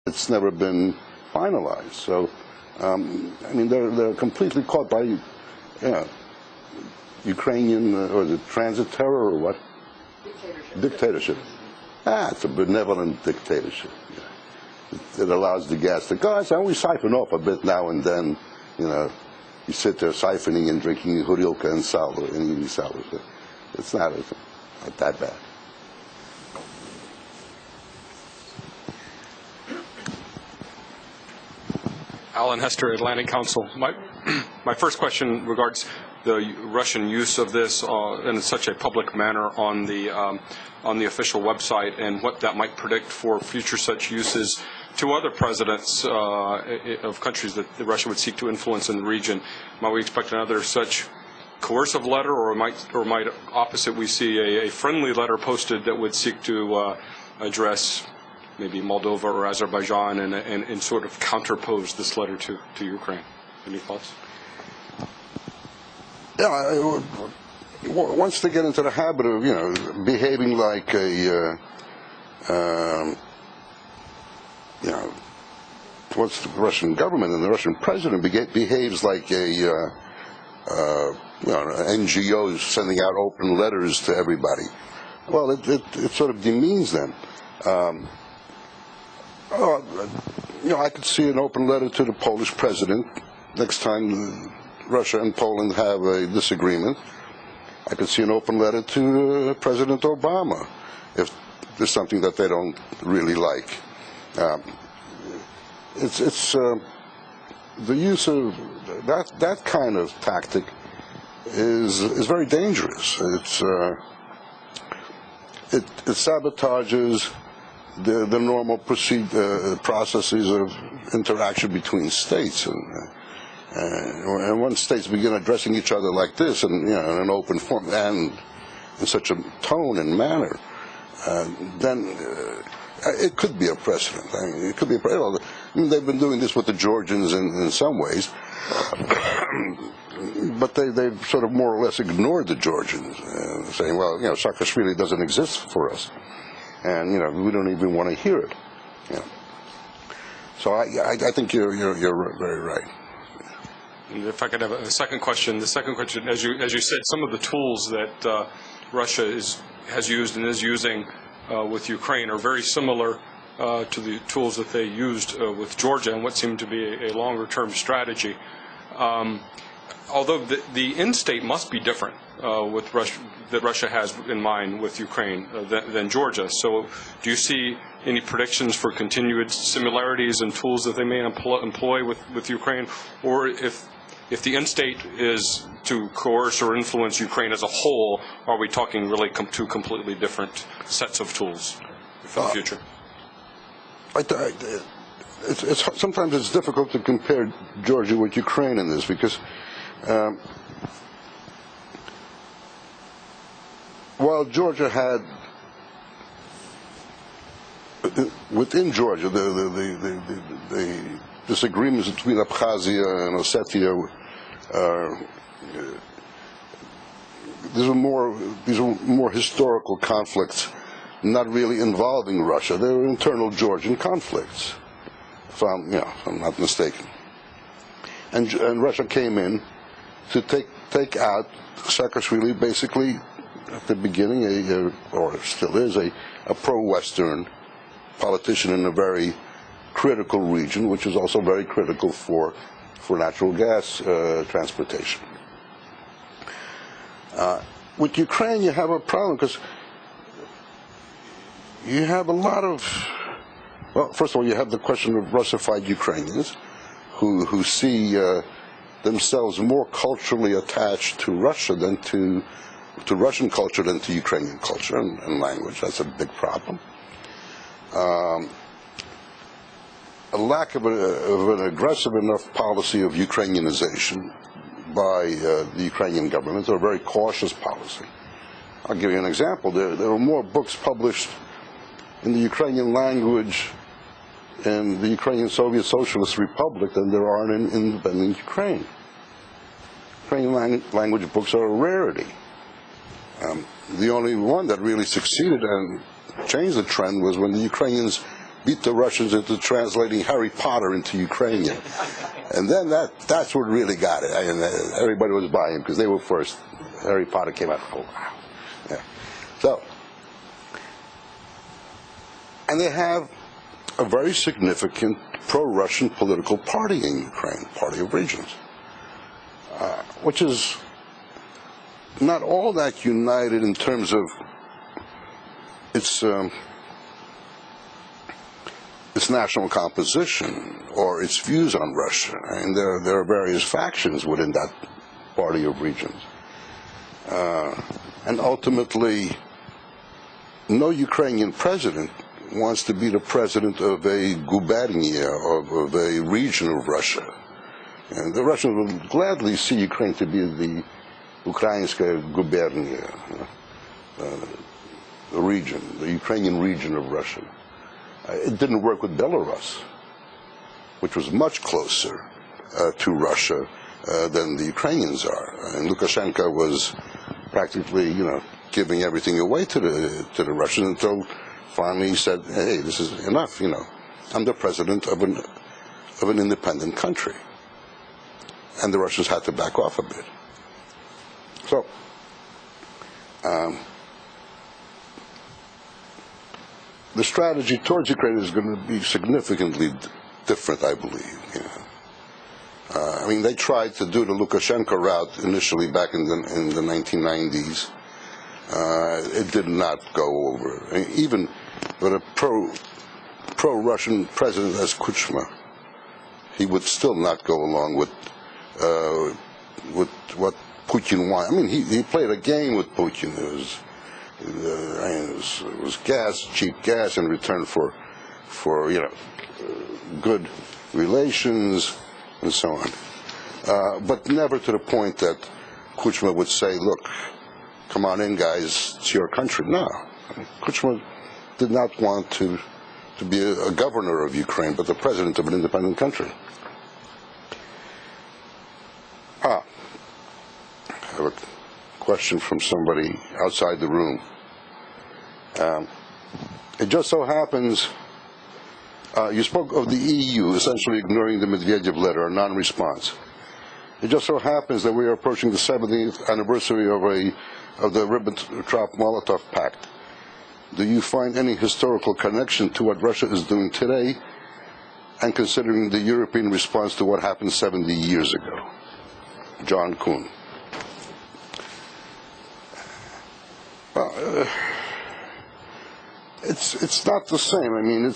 It's never been finalized. So, I mean, they're completely caught by, Ukrainian, or is it transit terror or what? Dictatorship. It's a benevolent dictatorship. It allows the gas to go. And we siphon off a bit now and then. You sit there siphoning and drinking horilka and salo and eating salo. It's not that bad. Alan Hester, Atlantic Council. My first question regards the Russian use of this in such a public manner on the official website, and what that might predict for future such uses to other presidents of countries that Russia would seek to influence in the region. Might we expect another such coercive letter, or might opposite we see a friendly letter posted that would seek to address maybe Moldova or Azerbaijan and sort of counterpose this letter to Ukraine? Any thoughts? Yeah, once they get into the habit of, behaving like once the Russian government and the Russian president behaves like an NGO sending out open letters to everybody, well, it sort of demeans them. I could see an open letter to the Polish president next time Russia and Poland have a disagreement. I could see an open letter to President Obama if there's something that they don't really like. It's the use of that kind of tactic is very dangerous. It sabotages the normal processes of interaction between states, and once states begin addressing each other like this, and in an open form and in such a tone and manner, then it could be a precedent. I mean, it could be they've been doing this with the Georgians in some ways, but they've sort of more or less ignored the Georgians, saying, well, Saakashvili doesn't exist for us. And we don't even want to hear it. So I think you're very right. And if I could have a second question. The second question, as you said, some of the tools that Russia has used and is using with Ukraine are very similar to the tools that they used with Georgia and what seemed to be a longer-term strategy. Although the end state must be different with Russia, that Russia has in mind with Ukraine than Georgia. So do you see any predictions for continued similarities and tools that they may employ with Ukraine? Or if the end state is to coerce or influence Ukraine as a whole, are we talking really two completely different sets of tools for the future? Sometimes it's difficult to compare Georgia with Ukraine in this, because while Georgia had, within Georgia, the disagreements between Abkhazia and Ossetia, these were more historical conflicts, not really involving Russia. They were internal Georgian conflicts, if I'm not mistaken. And Russia came in to take out Saakashvili, basically at the beginning, or still is, a pro-Western politician in a very critical region, which is also very critical for natural gas transportation. With Ukraine, you have a problem, because you have a lot of, well, first of all, you have the question of Russified Ukrainians who see themselves more culturally attached to Russia than to Russian culture than to Ukrainian culture and language. That's a big problem. A lack of an aggressive enough policy of Ukrainianization by the Ukrainian government, or a very cautious policy. I'll give you an example. There were more books published in the Ukrainian language in the Ukrainian Soviet Socialist Republic than there are in independent Ukraine. Ukrainian language books are a rarity. The only one that really succeeded and changed the trend was when the Ukrainians beat the Russians into translating Harry Potter into Ukrainian. And then that's what really got it. I mean, everybody was buying because they were first. Harry Potter came out. Oh, wow. Yeah. So, and they have a very significant pro-Russian political party in Ukraine, Party of Regions, which is not all that united in terms of its national composition or its views on Russia. And there are various factions within that Party of Regions. And ultimately, no Ukrainian president wants to be the president of a gubernia, of a region of Russia. And the Russians would gladly see Ukraine to be the Ukrainskaya gubernia, the region, the Ukrainian region of Russia. It didn't work with Belarus, which was much closer to Russia than the Ukrainians are. And Lukashenko was practically, giving everything away to the Russians until finally he said, "Hey, this is enough. I'm the president of an independent country," and the Russians had to back off a bit. So, the strategy towards Ukraine is going to be significantly different, I believe. I mean, they tried to do the Lukashenko route initially back in the 1990s. It did not go over. I mean, even with a pro-Russian president as Kuchma, he would still not go along with what Putin wanted. I mean, he played a game with Putin. It was gas, cheap gas, in return for good relations and so on. But never to the point that Kuchma would say, "Look, come on in, guys, it's your country." No, Kuchma did not want to be a governor of Ukraine, but the president of an independent country. I have a question from somebody outside the room. It just so happens, you spoke of the EU essentially ignoring the Medvedev letter, a non-response. It just so happens that we are approaching the 70th anniversary of the Ribbentrop-Molotov Pact. Do you find any historical connection to what Russia is doing today, and considering the European response to what happened 70 years ago? John Kuhn. Well, it's not the same. I mean,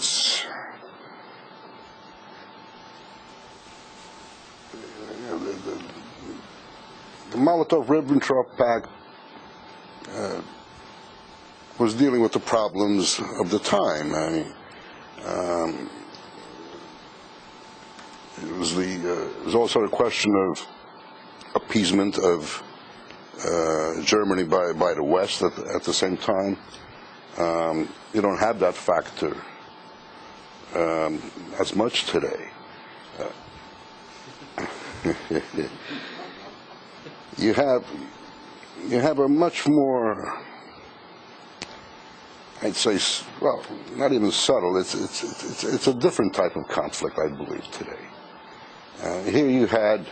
the Molotov-Ribbentrop Pact was dealing with the problems of the time. I mean, it was also a question of appeasement of Germany by the West at the same time. You don't have that factor as much today. You have a much more, I'd say, well, not even subtle. It's a different type of conflict, I believe, today. Here you had,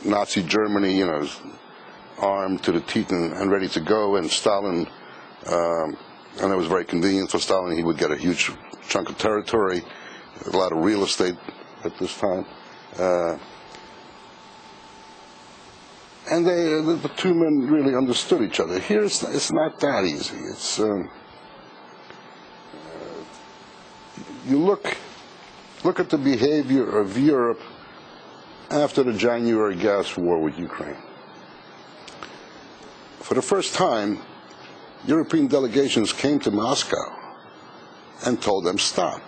Nazi Germany, armed to the teeth and ready to go, and Stalin, and it was very convenient for Stalin. He would get a huge chunk of territory, a lot of real estate at this time. And the two men really understood each other. Here it's not that easy. It's you look at the behavior of Europe after the January gas war with Ukraine. For the first time, European delegations came to Moscow and told them, "Stop.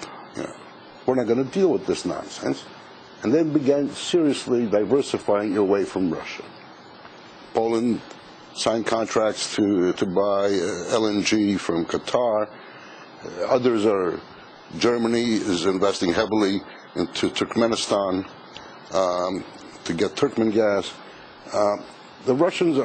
We're not going to deal with this nonsense." And then began seriously diversifying away from Russia. Poland signed contracts to buy LNG from Qatar. Germany is investing heavily into Turkmenistan to get Turkmen gas. The Russians